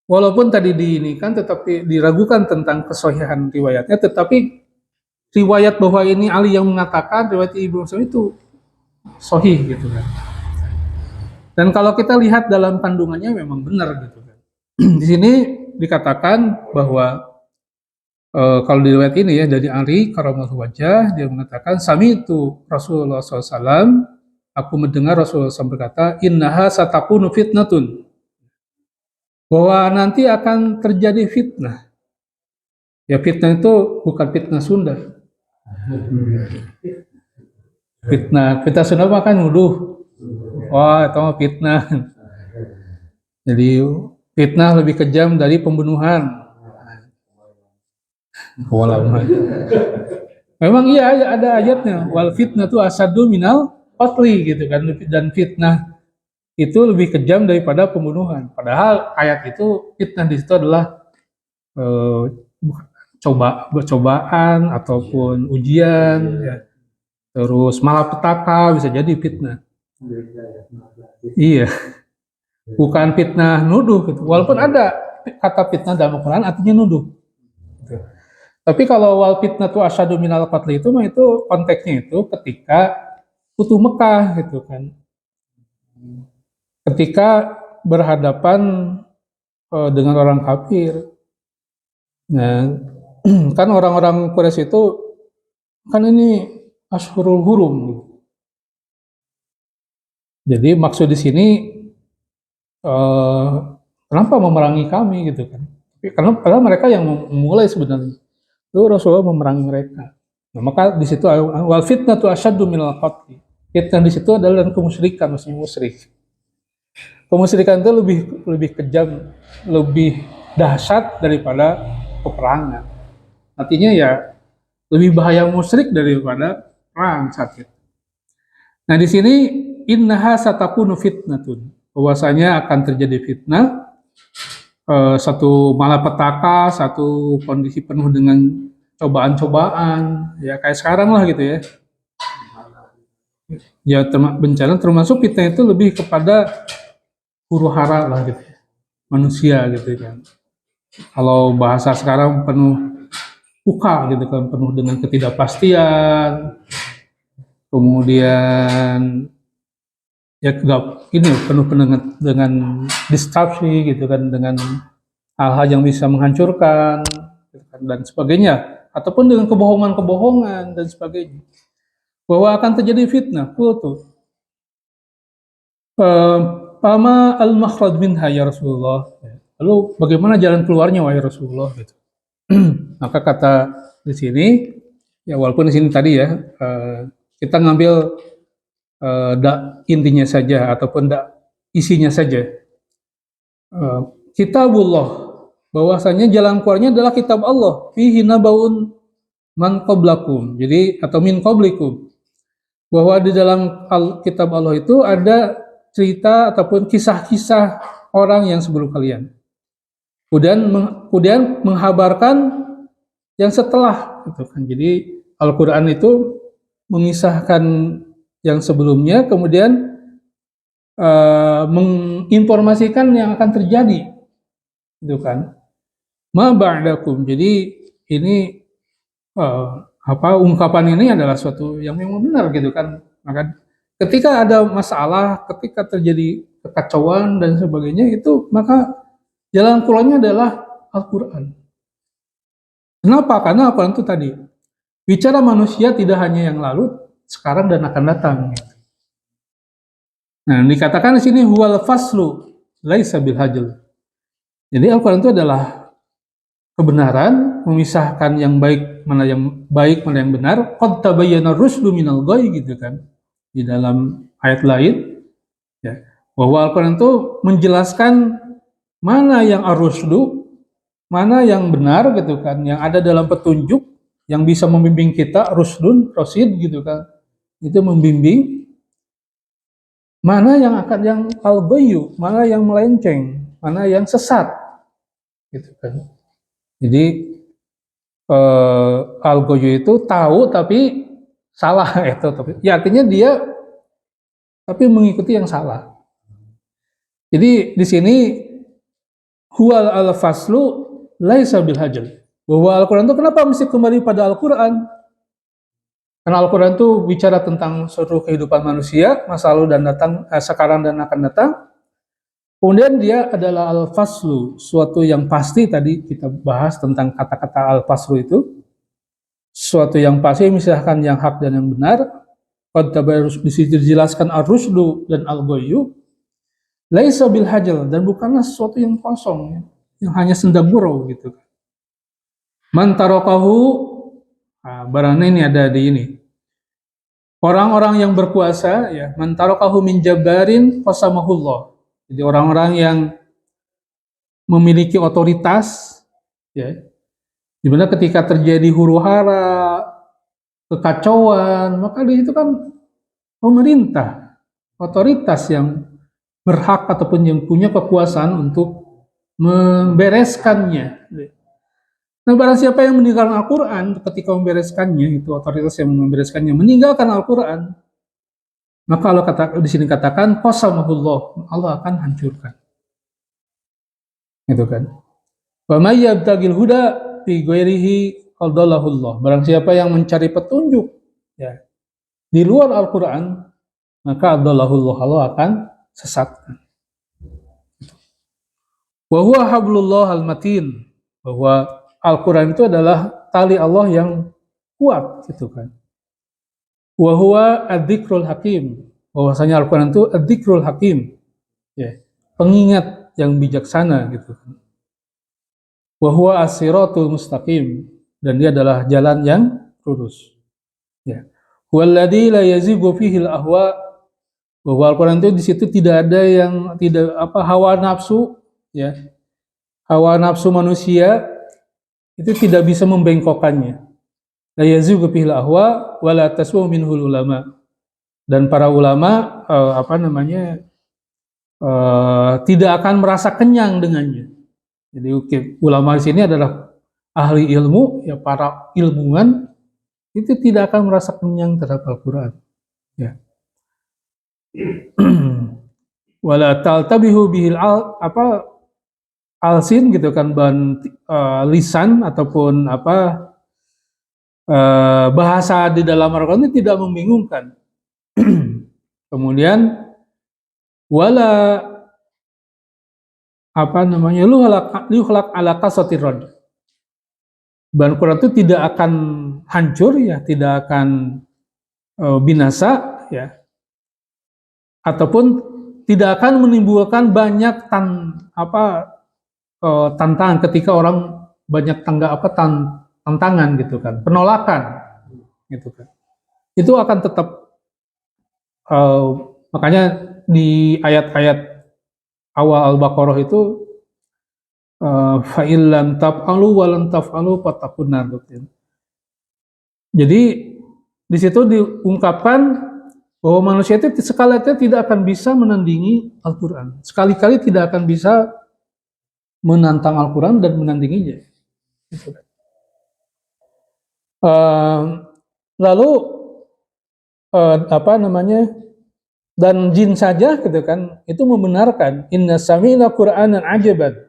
walaupun tadi diinikan tetapi diragukan tentang kesahihan riwayatnya, tetapi riwayat bahwa ini Ali yang mengatakan riwayat Ibnu Mas'ud itu sahih gitu kan. Dan kalau kita lihat dalam kandungannya memang benar gitu kan. Di sini dikatakan bahwa kalau di riwayat ini ya dari Ali karramallahu wajah dia mengatakan sami itu Rasulullah SAW, aku mendengar Rasulullah SAW berkata innaha satakunu fitnatun, bahwa nanti akan terjadi fitnah. Ya fitnah itu bukan fitnah Sunda. Fitnah Sunda mah kan nuduh. Wah, itu mah fitnah. Jadi fitnah lebih kejam dari pembunuhan. Walau memang iya ada ayatnya. Wal fitnah itu asadu minal qatli gitu kan. Dan fitnah itu lebih kejam daripada pembunuhan. Padahal ayat itu fitnah di situ adalah eh, cobaan ataupun ujian, ya. Terus malapetaka bisa jadi fitnah. Iya, bukan fitnah nuduh gitu. Walaupun ada kata fitnah dalam Al-Quran artinya nuduh. Gitu. Tapi kalau wal fitnah tu asyadu minal qatli itu mah itu konteksnya itu ketika Futuh Mekah gitu kan. Ketika berhadapan dengan orang kafir. Nah, kan orang-orang Quraisy itu kan ini Ashurul Hurum gitu. Jadi maksud di sini kenapa memerangi kami gitu kan? Karena padahal mereka yang memulai sebenarnya. Itu Rasulullah memerangi mereka. Nah, maka di situ wal fitnah tu asyaddu minal qatli. Fitnah di situ adalah dan kemusyrikan, maksudnya musyrik. Kemusyrikan itu lebih kejam, lebih dahsyat daripada peperangan. Artinya ya lebih bahaya musyrik daripada perang sakit. Nah di sini innaha satakunu fitnatun. Bahwasanya akan terjadi fitnah, satu malapetaka, satu kondisi penuh dengan cobaan-cobaan, ya kayak sekarang lah gitu ya. Ya bencana termasuk fitnah itu lebih kepada huru hara lah gitu, manusia gitu kan. Kalau bahasa sekarang penuh puka gitu kan, penuh dengan ketidakpastian, kemudian ya gak, ini penuh dengan distraksi gitu kan, dengan hal-hal yang bisa menghancurkan gitu kan, dan sebagainya, ataupun dengan kebohongan-kebohongan dan sebagainya, bahwa akan terjadi fitnah. Tuh Pama al-makhraj minha ya Rasulullah. Lalu bagaimana jalan keluarnya wahai Rasulullah gitu. Maka kata di sini, ya walaupun di sini tadi ya kita ngambil intinya saja ataupun isinya saja. Kitabullah, bahwasanya jalan keluarnya adalah kitab Allah, fihi nabaun man qablakum. Jadi atau min qablikum. Bahwa di dalam kitab Allah itu ada cerita ataupun kisah-kisah orang yang sebelum kalian. Kemudian menghabarkan yang setelah gitu kan. Jadi Al-Qur'an itu mengisahkan yang sebelumnya, kemudian menginformasikan yang akan terjadi gitu kan. Ma ba'dakum. Jadi ini ungkapan ini adalah suatu yang memang benar gitu kan. Maka ketika ada masalah, ketika terjadi kekacauan dan sebagainya itu, maka jalan keluarnya adalah Al-Qur'an. Kenapa? Karena Al-Qur'an itu tadi bicara manusia tidak hanya yang lalu, sekarang dan akan datang. Nah, dikatakan di sini huwal faslu laisa bil hajl. Jadi Al-Qur'an itu adalah kebenaran, memisahkan yang baik mana yang benar. Qad tabayyana rusdu minal ghayy gitu kan. Di dalam ayat lain ya, bahwa Al-Qur'an itu menjelaskan mana yang ar-rusdu, mana yang benar gitu kan, yang ada dalam petunjuk yang bisa membimbing kita, rusdun, rosid gitu kan. Itu membimbing, mana yang akan yang al-ghayyu, mana yang melenceng, mana yang sesat gitu kan. Jadi al-ghayyu itu tahu tapi salah itu, tapi ya artinya dia tapi mengikuti yang salah. Jadi di sini huwal al-faslu laisa bil hajl. Bahwa Al-Qur'an itu kenapa mesti kembali pada Al-Qur'an? Karena Al-Qur'an itu bicara tentang seluruh kehidupan manusia, masa lalu dan sekarang dan akan datang. Kemudian dia adalah al-faslu, suatu yang pasti. Tadi kita bahas tentang kata-kata al-faslu itu, suatu yang pasti misalkan yang hak dan yang benar. Qad tabayyana dijelaskan ar-rusdu dan al-ghayyu, laisa bil hajl, dan bukanlah sesuatu yang kosong, yang hanya senda gurau gitu. Man tarakahu, barangnya ini ada di ini. Orang-orang yang berkuasa, ya, man tarakahu min jabbarin qasamahullah. Jadi orang-orang yang memiliki otoritas, ya, di mana ketika terjadi huru-hara, kekacauan, maka di situ kan pemerintah, otoritas yang berhak ataupun yang punya kekuasaan untuk membereskannya. Nah, barang siapa yang meninggalkan Al-Quran ketika membereskannya, itu otoritas yang membereskannya, meninggalkan Al-Quran, maka Allah di sini katakan, qasamahullah, Allah akan hancurkan. Gitu kan. Wa may yabtagil huda fi ghairihi adallahullah. Barang siapa yang mencari petunjuk, ya, di luar Al-Quran, maka adallahullah, Allah akan sesatkan. Wa huwa hablullah al-matin, bahwa Al-Quran itu adalah tali Allah yang kuat, gitu kan. Wa huwa adz-dzikrul hakim, bahwasanya Al-Quran itu adz-dzikrul hakim, ya, pengingat yang bijaksana, gitu kan. Wa huwa as-siratul mustaqim, dan dia adalah jalan yang lurus. Ya. Walladzi la yazighu fihi al-ahwa, bahwa Al-Quran itu di situ tidak ada yang hawa nafsu, ya. Hawa nafsu manusia itu tidak bisa membengkokkannya. La yazighu fihi al-ahwa wa la taswu minhul ulama. Dan para ulama tidak akan merasa kenyang dengannya. Jadi ulama di sini adalah ahli ilmu, ya, para ilmuwan itu tidak akan merasa kenyang terhadap Al-Quran. Ya. Wala taltabihu bihil alsin, gitu kan, lisan ataupun bahasa di dalam Al-Quran itu tidak membingungkan. Kemudian wala yuhlak ala qasatir rad. Al-Quran itu tidak akan hancur, ya, tidak akan binasa, ya, ataupun tidak akan menimbulkan banyak tantangan ketika orang banyak tantangan, gitu kan, penolakan, gitu kan. Itu akan tetap, makanya di ayat-ayat awal Al-Baqarah itu fa illam taf'alu wa lam taf'alu fattaqun nar. Jadi di situ diungkapkan bahwa manusia itu sekali-kali tidak akan bisa menandingi Al-Quran, sekali-kali tidak akan bisa menantang Al-Quran dan menandinginya. Lalu dan jin saja, gitu kan, itu membenarkan inna sami'na Qur'anan ajaban,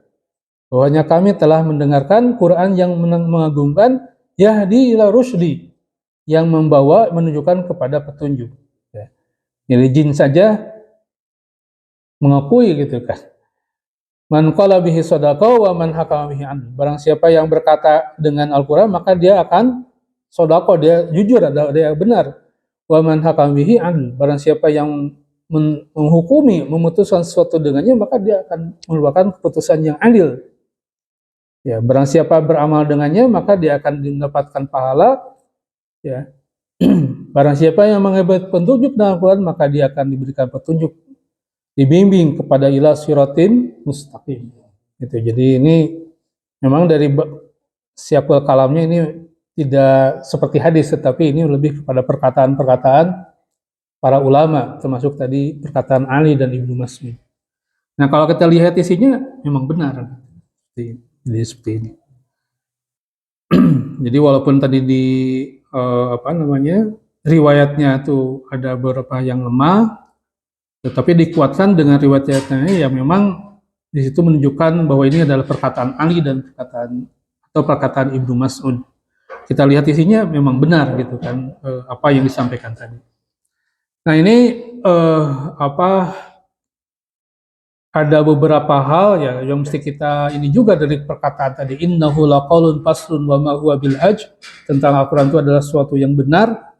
bahwanya kami telah mendengarkan Quran yang mengagumkan, yahdi ila rusdi, yang menunjukkan kepada petunjuk. Ya. Jadi jin saja mengakui, gitu kan. Man qala bihi shadaqah wa man hakama bihi an. Barang siapa yang berkata dengan Al-Quran, maka dia akan shadaqah, dia jujur, dia benar. Wa man hakama bihi an. Barang siapa yang menghukumi, memutuskan sesuatu dengannya, maka dia akan merupakan keputusan yang adil. Ya, barang siapa beramal dengannya, maka dia akan mendapatkan pahala. Ya. Barang siapa yang mengambil petunjuk dalam Al-Quran, maka dia akan diberikan petunjuk, dibimbing kepada ila siratin mustaqim. Gitu. Jadi ini memang dari siapul kalamnya ini tidak seperti hadis, tetapi ini lebih kepada perkataan-perkataan para ulama, termasuk tadi perkataan Ali dan Ibnu Mas'ud. Nah, kalau kita lihat isinya memang benar. Jadi seperti ini. Jadi walaupun tadi di riwayatnya itu ada beberapa yang lemah, tetapi dikuatkan dengan riwayatnya yang memang di situ menunjukkan bahwa ini adalah perkataan Ali dan perkataan Ibnu Mas'ud. Kita lihat isinya memang benar, gitu kan, apa yang disampaikan tadi. Nah, ini ada beberapa hal, ya, yang mesti kita ini juga dari perkataan tadi, innahu laqaulun faslun wa ma huwa bil hajj, tentang Al-Quran itu adalah sesuatu yang benar,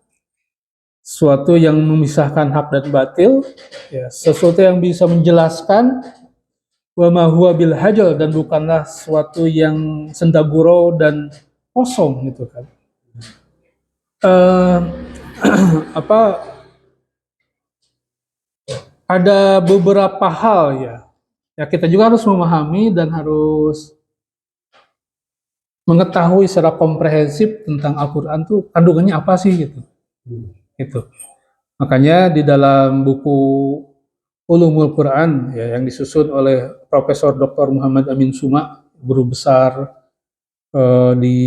sesuatu yang memisahkan hak dan batil, ya, sesuatu yang bisa menjelaskan, wa ma huwa bil hajj, dan bukanlah sesuatu yang senda gurau dan kosong, gitu kan. apa ada beberapa hal ya. Ya kita juga harus memahami dan harus mengetahui secara komprehensif tentang Al-Qur'an tuh kandungannya apa sih gitu. Gitu. Makanya di dalam buku Ulumul Quran ya yang disusun oleh Profesor Dr. Muhammad Amin Suma, guru besar di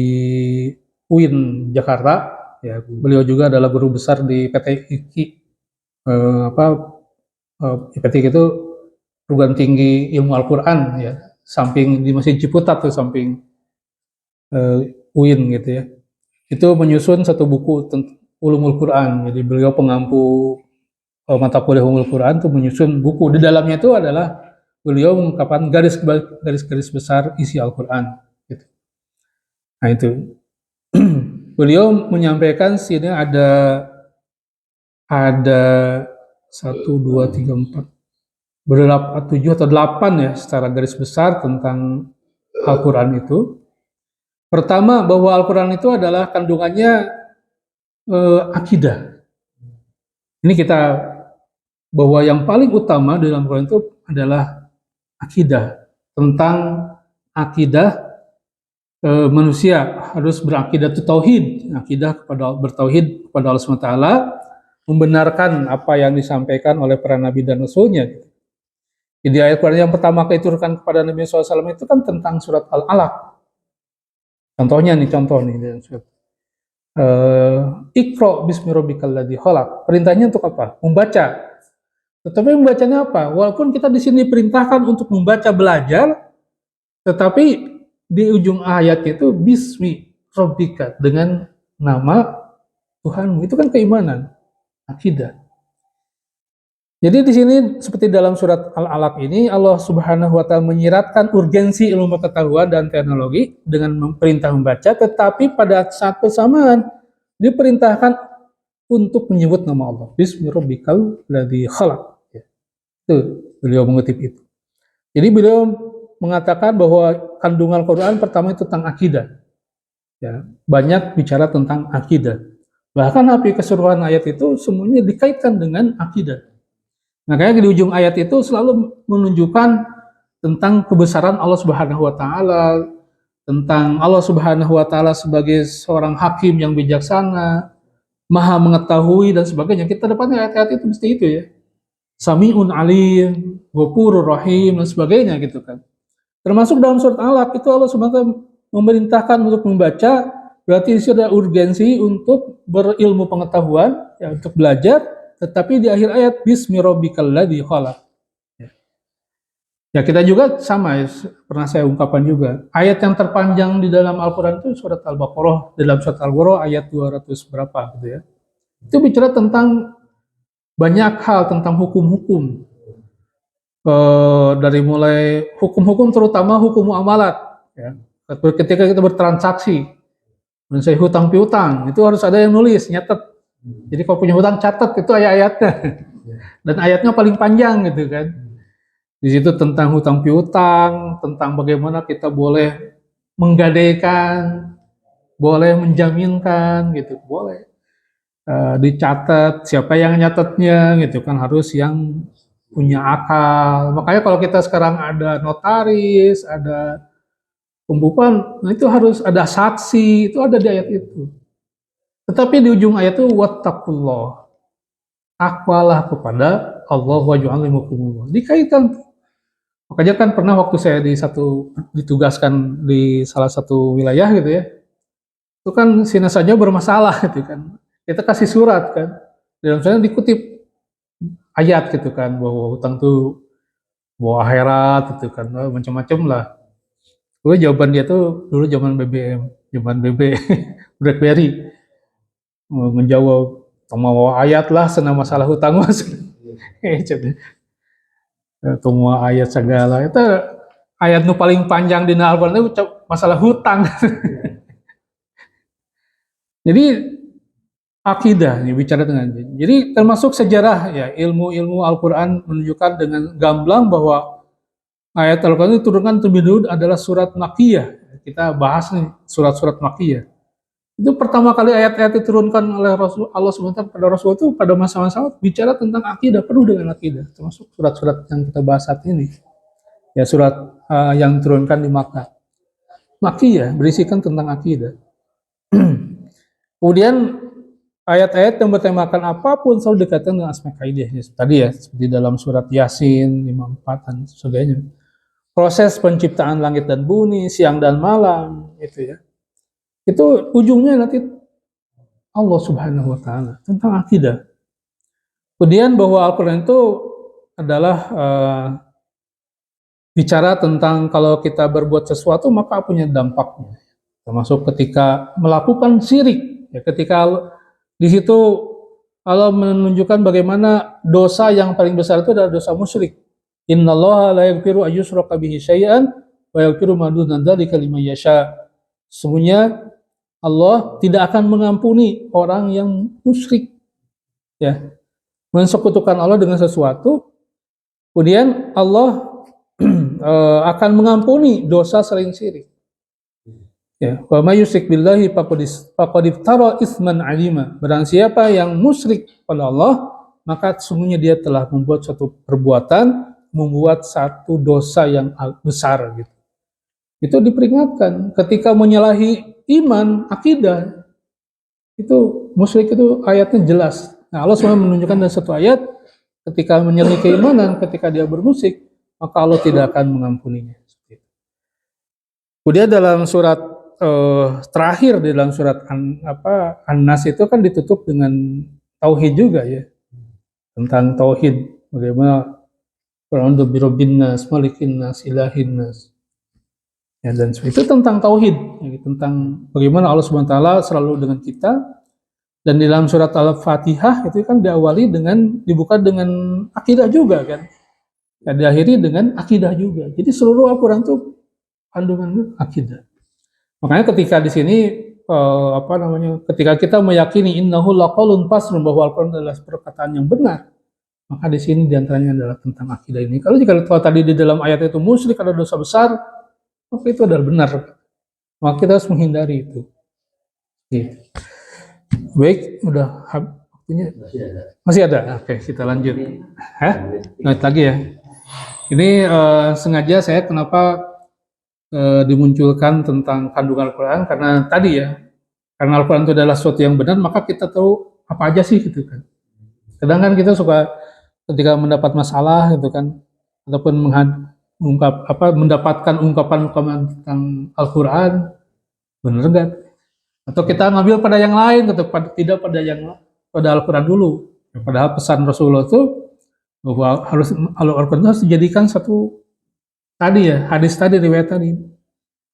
UIN Jakarta, ya beliau juga adalah guru besar di PT IKI, apa PT IKI itu perguruan tinggi ilmu Al-Quran ya, samping di Masjid Ciputat tuh samping UIN gitu ya. Itu menyusun satu buku tentang Ulumul Quran. Jadi beliau pengampu mata kuliah Ulumul Quran tuh menyusun buku. Di dalamnya itu adalah beliau mengungkapkan garis-garis besar isi Al-Quran. Gitu. Nah itu beliau menyampaikan sini ada 1, 2, 3, 4 berapa 7 atau 8 ya secara garis besar tentang Al-Quran itu. Pertama bahwa Al-Quran itu adalah kandungannya akidah. Ini kita bahwa yang paling utama dalam Al-Quran itu adalah akidah, tentang akidah manusia harus berakidah tauhid, akidah kepada bertauhid kepada Allah SWT, membenarkan apa yang disampaikan oleh para nabi dan rasulnya. Jadi ayat Quran yang pertama diturunkan kepada Nabi SAW itu kan tentang surat Al-Alaq. Contohnya nih, surat Iqra bismi rabbikal ladzi khalaq. Perintahnya untuk apa? Membaca. Tetapi membacanya apa? Walaupun kita di sini perintahkan untuk membaca belajar, tetapi di ujung ayat itu bismi rabbika, dengan nama Tuhanmu. Itu kan keimanan, akidah. Jadi di sini seperti dalam surat Al-Alaq ini Allah Subhanahu wa taala menyiratkan urgensi ilmu pengetahuan dan teknologi dengan perintah membaca, tetapi pada saat bersamaan diperintahkan untuk menyebut nama Allah. Bismi rabbikal ladzi khalaq. Itu beliau mengutip itu. Jadi beliau mengatakan bahwa kandungan Al-Qur'an pertama itu tentang akidah. Ya, banyak bicara tentang akidah. Bahkan hampir keseluruhan ayat itu semuanya dikaitkan dengan akidah. Makanya di ujung ayat itu selalu menunjukkan tentang kebesaran Allah Subhanahu wa taala, tentang Allah Subhanahu wa taala sebagai seorang hakim yang bijaksana, maha mengetahui dan sebagainya. Kita dapatnya ayat-ayat itu mesti itu ya. Sami'un alim, Ghafurur rahim dan sebagainya gitu kan. Termasuk dalam surat Al-Alaq itu Allah Subhanahu wa taala memerintahkan untuk membaca, berarti itu ada urgensi untuk berilmu pengetahuan, ya, untuk belajar. Tetapi di akhir ayat bismi rabbikal ladzi khalaq. Ya kita juga sama ya, pernah saya ungkapkan juga. Ayat yang terpanjang di dalam Al-Qur'an itu surat Al-Baqarah, dalam surat Al-Baqarah ayat 200 berapa gitu ya. Itu bicara tentang banyak hal tentang hukum-hukum. Dari mulai hukum-hukum terutama hukum muamalat ya. Ketika kita bertransaksi, misalnya hutang piutang, itu harus ada yang nulis, nyatet. Jadi kalau punya hutang catat itu ayat-ayatnya. Dan ayatnya paling panjang gitu kan. Di situ tentang hutang piutang, tentang bagaimana kita boleh menggadaikan, boleh menjaminkan gitu, boleh. Dicatat siapa yang nyatetnya gitu kan, harus yang punya akal. Makanya kalau kita sekarang ada notaris, ada pembukuan, nah itu harus ada saksi, itu ada di ayat itu. Tetapi di ujung ayat itu wattaqullah, takwalah kepada Allah wa ju'alimukumullah. Dikaitkan. Makanya kan pernah waktu saya ditugaskan di salah satu wilayah gitu ya, itu kan sina saja bermasalah gitu kan. Kita kasih surat kan, dalam sana dikutip ayat gitu kan, bahwa hutang tuh bawa akhirat gitu kan, macam-macam lah. Gue jawaban dia tuh dulu zaman BBM, zaman BB, BlackBerry, menjawab semua ayat lah senang masalah hutang mas. Semua ayat segala itu ayat nu paling panjang di Al-Quran itu masalah hutang. Jadi akidah nih bicara dengan jadi termasuk sejarah ya, ilmu-ilmu Al-Quran menunjukkan dengan gamblang bahwa ayat Al-Quran itu turunkan terlebih dahulu adalah surat Makkiyah. Kita bahas nih surat-surat Makkiyah. Itu pertama kali ayat-ayat diturunkan oleh Allah SWT pada Rasul itu pada masa-masa bicara tentang akidah, penuh dengan akidah, termasuk surat-surat yang kita bahas saat ini. Ya, surat yang diturunkan di Makkah. Makkiyah berisikan tentang akidah. Kemudian ayat-ayat yang bertemakan apapun selalu dikaitkan dengan aspek kaidahnya. Tadi ya, seperti dalam surat Yasin 54 dan sebagainya. Proses penciptaan langit dan bumi, siang dan malam, itu ya. Itu ujungnya nanti Allah Subhanahu wa taala tentang akidah. Kemudian bahwa Al-Qur'an itu adalah bicara tentang kalau kita berbuat sesuatu maka punya dampaknya. Termasuk ketika melakukan syirik, ya, ketika di situ Allah menunjukkan bagaimana dosa yang paling besar itu adalah dosa musyrik. Innallaha la yaghfiru ayyushraka bihi syai'an wa yaghfiru ma duna dzalika liman yasha. Sesungguhnya Allah tidak akan mengampuni orang yang musyrik, ya, mensekutukan Allah dengan sesuatu. Kemudian Allah akan mengampuni dosa selain syirik. Ya, wa may yusyrik billahi faqad iftara itsman 'azima. Barang siapa yang musyrik pada Allah, maka sesungguhnya dia telah membuat suatu perbuatan, membuat satu dosa yang besar gitu. Itu diperingatkan ketika menyalahi iman, akidah. Itu musyrik itu ayatnya jelas. Nah, Allah SWT menunjukkan dalam satu ayat ketika menyalahi keimanan, ketika dia bermusik, maka Allah tidak akan mengampuninya. Kemudian dalam surat terakhir di dalam surat An-Nas itu kan ditutup dengan tauhid juga ya, tentang tauhid, bagaimana Qur'an birabbin nas, malikin nas, ilahin nas. Ya, dan itu tentang tauhid, ya, tentang bagaimana Allah Subhanahu wa taala selalu dengan kita. Dan di dalam surat Al-Fatihah itu kan dibuka dengan akidah juga kan. Ya, diakhiri dengan akidah juga. Jadi seluruh Al-Qur'an itu kandungan akidah. Makanya ketika di sini ketika kita meyakini innahu laqaulun fasrun, bahwa Al-Qur'an adalah perkataan yang benar, maka di sini diantaranya adalah tentang akidah ini. Kalau tadi di dalam ayat itu musyrik ada dosa besar, maka itu adalah benar. Maka kita harus menghindari itu. Gitu. Baik, udah waktunya. Masih ada? Oke, kita lanjut. Lanjut lagi ya. Ini sengaja saya kenapa dimunculkan tentang kandungan Al-Quran, karena tadi ya, karena Al-Quran itu adalah sesuatu yang benar, maka kita tahu apa aja sih gitu kan. Kadang kan kita suka ketika mendapat masalah gitu kan, ataupun mendapatkan ungkapan-ungkapan tentang Al-Quran, benar gak? Atau kita ngambil pada yang lain, atau tidak pada Al-Quran dulu. Padahal pesan Rasulullah itu bahwa Al-Quran harus dijadikan satu tadi ya, hadis tadi, riwayat tadi.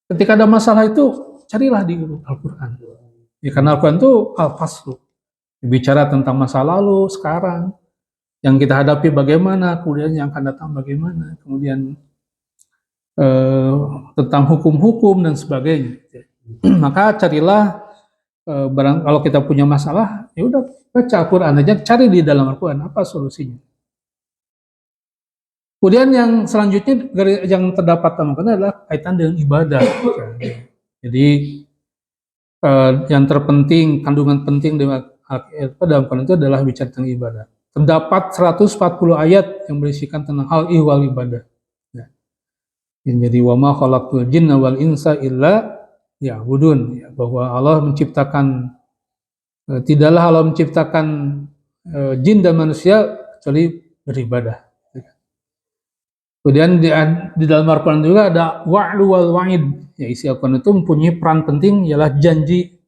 Ketika ada masalah itu, carilah di Al-Quran. Ya, karena Al-Quran itu al-faslu. Bicara tentang masa lalu, sekarang. Yang kita hadapi bagaimana, kemudian yang akan datang bagaimana. Kemudian tentang hukum-hukum dan sebagainya. Maka carilah, kalau kita punya masalah, ya udah baca Al-Quran aja, cari di dalam Al-Quran apa solusinya. Kemudian yang selanjutnya yang terdapat dalam Al-Quran adalah kaitan dengan ibadah. Jadi yang terpenting, kandungan penting dalam Al-Quran itu adalah bicara tentang ibadah. Terdapat 140 ayat yang berisikan tentang hal ihwal ibadah. Ya. Jadi wa ma khalaqtul jinna wal insa illa ya'budun, ya, bahwa Allah menciptakan tidaklah Allah menciptakan jin dan manusia kecuali beribadah. Kemudian di dalam Al-Quran juga ada wa'du wal wa'id. Ya, isi Al-Quran itu mempunyai peran penting, ialah janji,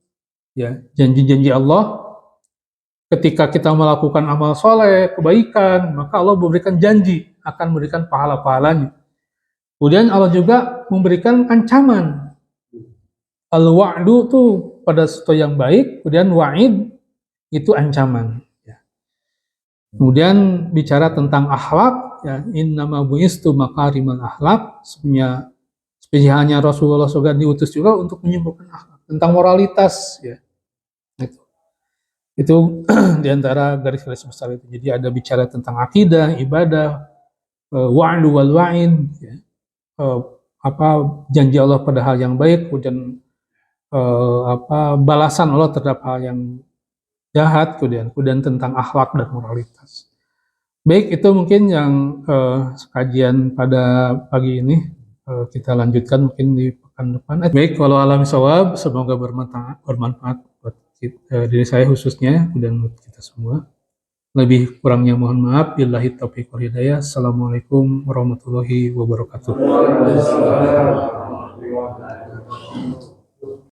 ya, janji-janji Allah. Ketika kita melakukan amal soleh, kebaikan, maka Allah memberikan janji akan memberikan pahala-pahalanya. Kemudian Allah juga memberikan ancaman. Al-wa'du itu pada sesuatu yang baik, kemudian wa'id itu ancaman. Ya. Kemudian bicara tentang akhlak, ya, innama bu'istu makarimal akhlak, sebenarnya hanya Rasulullah SAW diutus juga untuk menyembuhkan akhlak, tentang moralitas, ya. Itu diantara garis-garis besar itu. Jadi ada bicara tentang akidah, ibadah, wa'du wal wa'id, ya. Janji Allah pada hal yang baik, kemudian balasan Allah terhadap hal yang jahat, kemudian tentang akhlak dan moralitas. Baik, itu mungkin yang kajian pada pagi ini. Kita lanjutkan mungkin di pekan depan. Baik, kalau alam sawab, semoga bermanfaat buat diri saya khususnya dan buat kita semua. Lebih kurangnya mohon maaf. Billahi taufiq wal hidayah. Assalamualaikum warahmatullahi wabarakatuh.